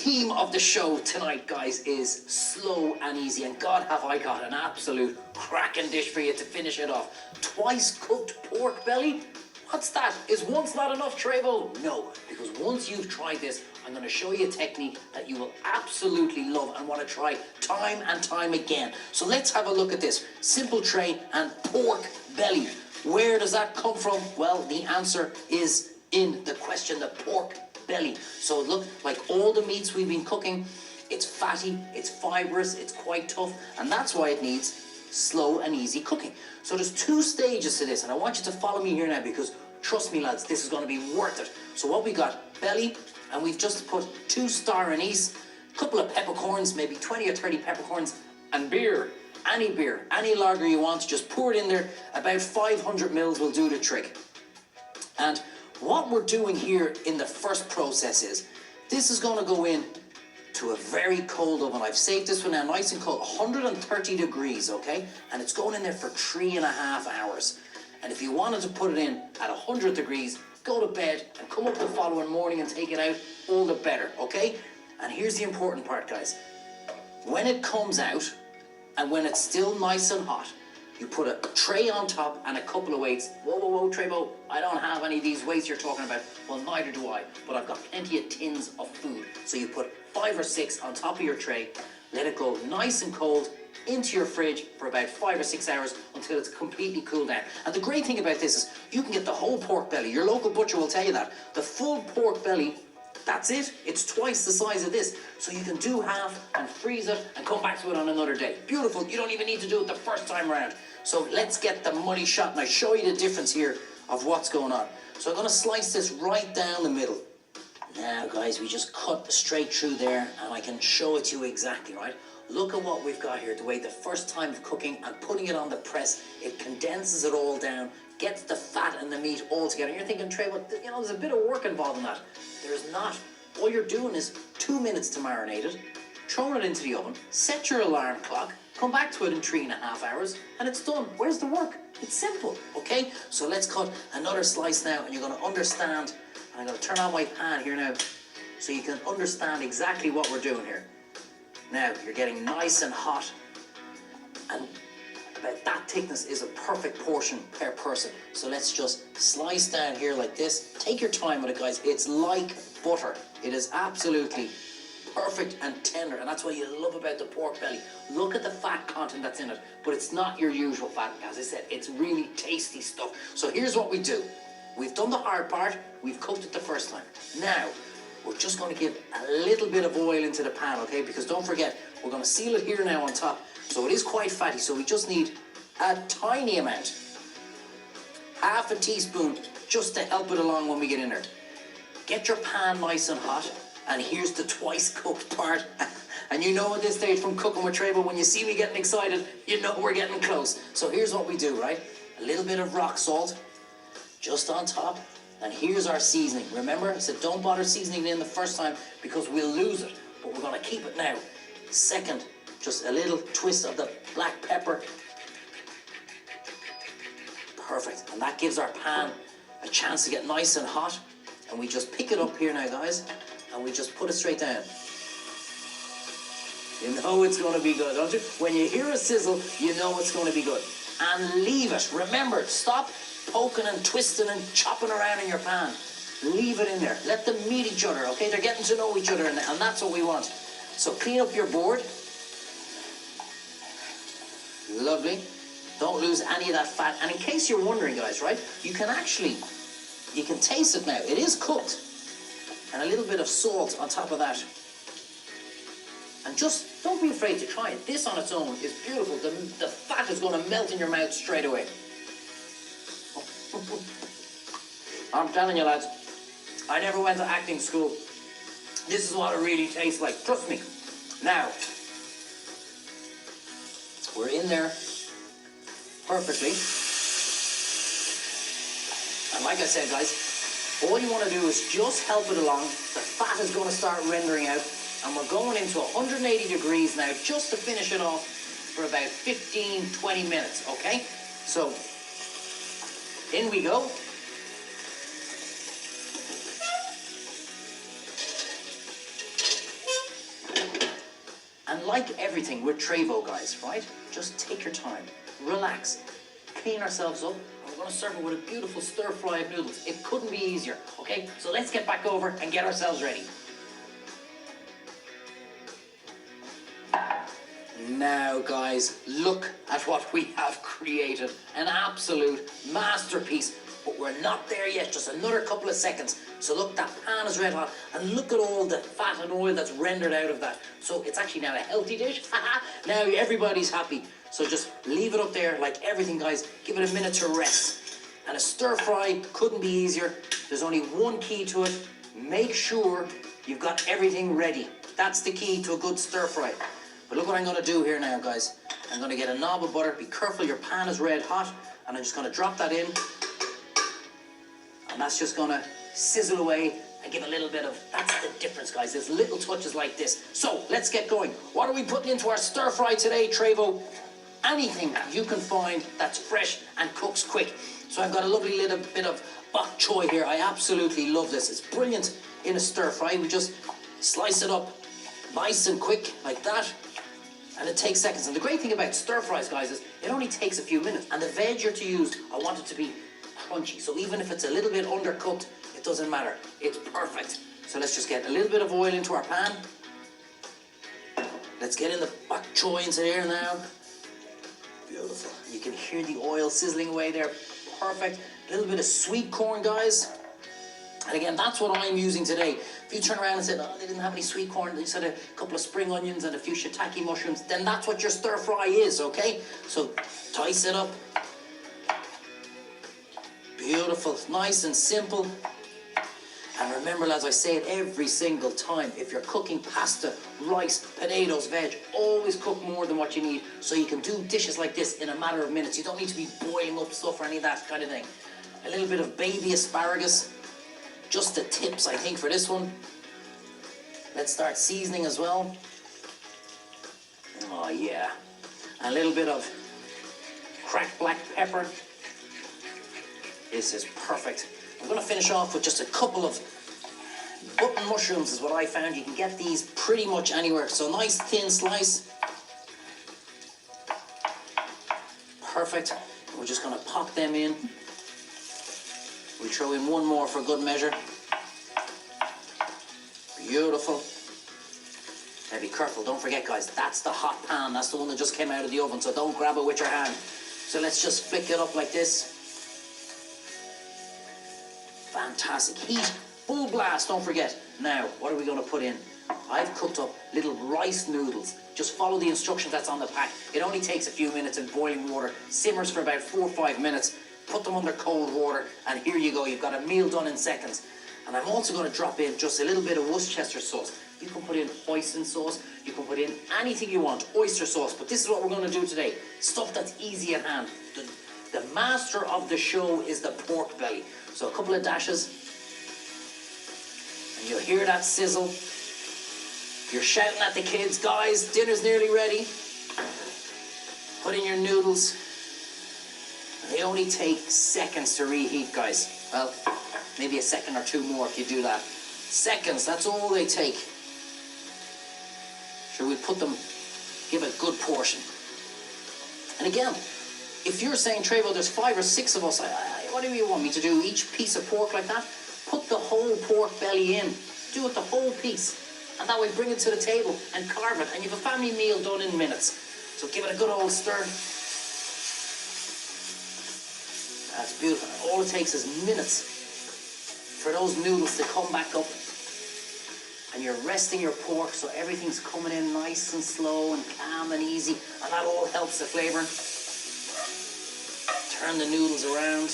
theme of the show tonight, guys, is slow and easy. And God, have I got an absolute cracking dish for you to finish it off. Twice cooked pork belly? What's that? Is once not enough, Treyvaud? No, because once you've tried this, I'm going to show you a technique that you will absolutely love and want to try time and time again. So let's have a look at this. Simple tray and pork belly. Where does that come from? Well, the answer is in the question, the pork belly. So look, like all the meats we've been cooking, it's fatty, it's fibrous, it's quite tough, and that's why it needs slow and easy cooking. So there's two stages to this, and I want you to follow me here now, because trust me lads, this is going to be worth it. So what we got, belly, and we've just put 2 star anise, a couple of peppercorns, maybe 20 or 30 peppercorns, and beer, any lager you want, just pour it in there. About 500 mils will do the trick. And what we're doing here in the first process is, this is going to go in to a very cold oven. I've saved this one now nice and cold, 130 degrees, okay? And it's going in there for 3.5 hours. And if you wanted to put it in at 100 degrees, go to bed and come up the following morning and take it out, all the better, okay? And here's the important part, guys. When it comes out, and when it's still nice and hot, you put a tray on top and a couple of weights. Whoa, Treyvaud, I don't have any of these weights you're talking about. Well, neither do I, but I've got plenty of tins of food. So you put 5 or 6 on top of your tray, let it go nice and cold into your fridge for about 5 or 6 hours until it's completely cooled down. And the great thing about this is you can get the whole pork belly. Your local butcher will tell you that. The full pork belly, that's it. It's twice the size of this. So you can do half and freeze it and come back to it on another day. Beautiful. You don't even need to do it the first time around. So let's get the money shot, and I show you the difference here of what's going on. So I'm going to slice this right down the middle. Now, guys, we just cut straight through there, and I can show it to you exactly, right? Look at what we've got here, the way the first time of cooking and putting it on the press, it condenses it all down, gets the fat and the meat all together. And you're thinking, Treyvaud, you know, there's a bit of work involved in that. There's not. All you're doing is 2 minutes to marinate it, throwing it into the oven, set your alarm clock, come back to it in 3.5 hours, and it's done. Where's the work? It's simple, okay? So let's cut another slice now, and you're going to understand. I'm going to turn on my pan here now, so you can understand exactly what we're doing here. Now, you're getting nice and hot, and about that thickness is a perfect portion per person. So let's just slice down here like this. Take your time with it, guys. It's like butter. It is absolutely perfect and tender, and that's what you love about the pork belly. Look at the fat content that's in it, but it's not your usual fat. As I said, it's really tasty stuff. So here's what we do. We've done the hard part. We've cooked it the first time. Now, we're just going to give a little bit of oil into the pan, okay? Because don't forget, we're going to seal it here now on top. So it is quite fatty, so we just need a tiny amount. Half a teaspoon, just to help it along when we get in there. Get your pan nice and hot. And here's the twice cooked part. And you know at this stage from cooking with Treyvaud, when you see me getting excited, you know we're getting close. So here's what we do, right? A little bit of rock salt, just on top. And here's our seasoning. Remember, I said don't bother seasoning it in the first time because we'll lose it. But we're going to keep it now. Second, just a little twist of the black pepper. Perfect. And that gives our pan a chance to get nice and hot. And we just pick it up here now, guys. And we just put it straight down. You know it's going to be good, don't you? When you hear a sizzle, you know it's going to be good. And leave it. Remember, stop poking and twisting and chopping around in your pan. Leave it in there. Let them meet each other, okay? They're getting to know each other, and that's what we want. So clean up your board. Lovely. Don't lose any of that fat. And in case you're wondering, guys, right? You can taste it now. It is cooked. And a little bit of salt on top of that. And just don't be afraid to try it. This on its own is beautiful. The fat is going to melt in your mouth straight away. I'm telling you, lads, I never went to acting school. This is what it really tastes like. Trust me. Now, we're in there perfectly. And like I said, guys, all you want to do is just help it along. The fat is going to start rendering out. And we're going into 180 degrees now just to finish it off for about 15-20 minutes, okay? So, in we go. like everything with Treyvaud, guys, right? Just take your time, relax, clean ourselves up, and we're going to serve it with a beautiful stir fry of noodles. It couldn't be easier, okay? So let's get back over and get ourselves ready. Now, guys, look at what we have created. An absolute masterpiece. But we're not there yet, just another couple of seconds. So look, that pan is red hot, and look at all the fat and oil that's rendered out of that. So it's actually now a healthy dish. Now everybody's happy. So just leave it up there like everything, guys. Give it a minute to rest. And a stir fry couldn't be easier. There's only one key to it. Make sure you've got everything ready. That's the key to a good stir fry. But look what I'm going to do here now, guys. I'm going to get a knob of butter. Be careful, your pan is red hot. And I'm just going to drop that in. And that's just going to sizzle away and give a little bit of... That's the difference, guys. There's little touches like this. So, let's get going. What are we putting into our stir fry today, Treyvaud? Anything you can find that's fresh and cooks quick. So I've got a lovely little bit of bok choy here. I absolutely love this. It's brilliant in a stir fry. We just slice it up nice and quick like that. And it takes seconds. And the great thing about stir fries, guys, is it only takes a few minutes. And the veg you're to use, I want it to be crunchy. So even if it's a little bit undercooked, it doesn't matter. It's perfect. So let's just get a little bit of oil into our pan. Let's get in the bok choy into there now. Beautiful. You can hear the oil sizzling away there. Perfect. A little bit of sweet corn, guys. And again, that's what I'm using today. If you turn around and said, oh, they didn't have any sweet corn, they just had a couple of spring onions and a few shiitake mushrooms, then that's what your stir fry is, okay? So dice it up. Beautiful, nice and simple. And remember, as I say it every single time, if you're cooking pasta, rice, potatoes, veg, always cook more than what you need so you can do dishes like this in a matter of minutes. You don't need to be boiling up stuff or any of that kind of thing. A little bit of baby asparagus. Just the tips, I think, for this one. Let's start seasoning as well. Oh, yeah. A little bit of cracked black pepper. This is perfect. I'm going to finish off with just a couple of button mushrooms is what I found. You can get these pretty much anywhere. So nice thin slice. Perfect. We're just going to pop them in. We throw in one more for good measure. Beautiful. Now be careful, don't forget, guys, that's the hot pan. That's the one that just came out of the oven, so don't grab it with your hand. So let's just flick it up like this. Fantastic. Heat, full blast, don't forget. Now, what are we going to put in? I've cooked up little rice noodles. Just follow the instructions that's on the pack. It only takes a few minutes in boiling water. Simmers for about 4 or 5 minutes. Put them under cold water, and here you go. You've got a meal done in seconds. And I'm also going to drop in just a little bit of Worcestershire sauce. You can put in hoisin sauce. You can put in anything you want, oyster sauce. But this is what we're going to do today. Stuff that's easy at hand. The master of the show is the pork belly. So a couple of dashes. And you'll hear that sizzle. You're shouting at the kids, guys, dinner's nearly ready. Put in your noodles. They only take seconds to reheat, guys. Well, maybe a second or two more if you do that. Seconds, that's all they take. Sure, we put them, give a good portion. And again, if you're saying, Treyvaud, there's 5 or 6 of us, what do you want me to do? Each piece of pork like that? Put the whole pork belly in. Do it the whole piece. And that way bring it to the table and carve it. And you have a family meal done in minutes. So give it a good old stir. That's beautiful. All it takes is minutes for those noodles to come back up. And you're resting your pork so everything's coming in nice and slow and calm and easy. And that all helps the flavour. Turn the noodles around.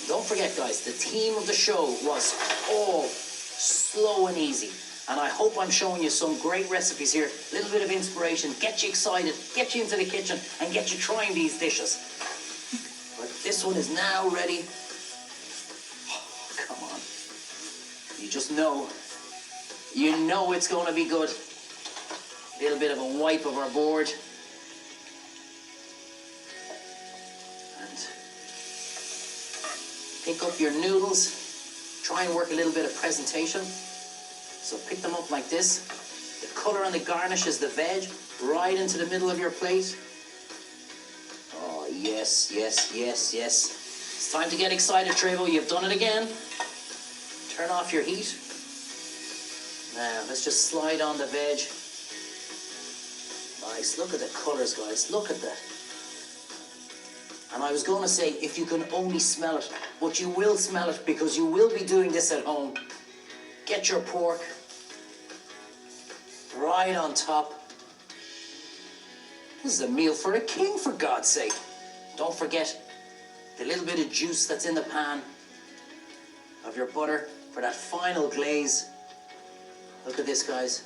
Don't forget, guys, the theme of the show was all slow and easy. And I hope I'm showing you some great recipes here. A little bit of inspiration, get you excited, get you into the kitchen, and get you trying these dishes. But this one is now ready. Oh, come on. You just know. You know it's going to be good. A little bit of a wipe of our board. And pick up your noodles. Try and work a little bit of presentation. So pick them up like this. The colour and the garnish is the veg right into the middle of your plate. Oh, yes, yes, yes, yes. It's time to get excited, Treyvaud. You've done it again. Turn off your heat. Now, let's just slide on the veg. Nice. Look at the colours, guys. Look at that. And I was going to say, if you can only smell it, but you will smell it because you will be doing this at home. Get your pork right on top. This is a meal for a king, for God's sake. Don't forget the little bit of juice that's in the pan of your butter for that final glaze. Look at this, guys.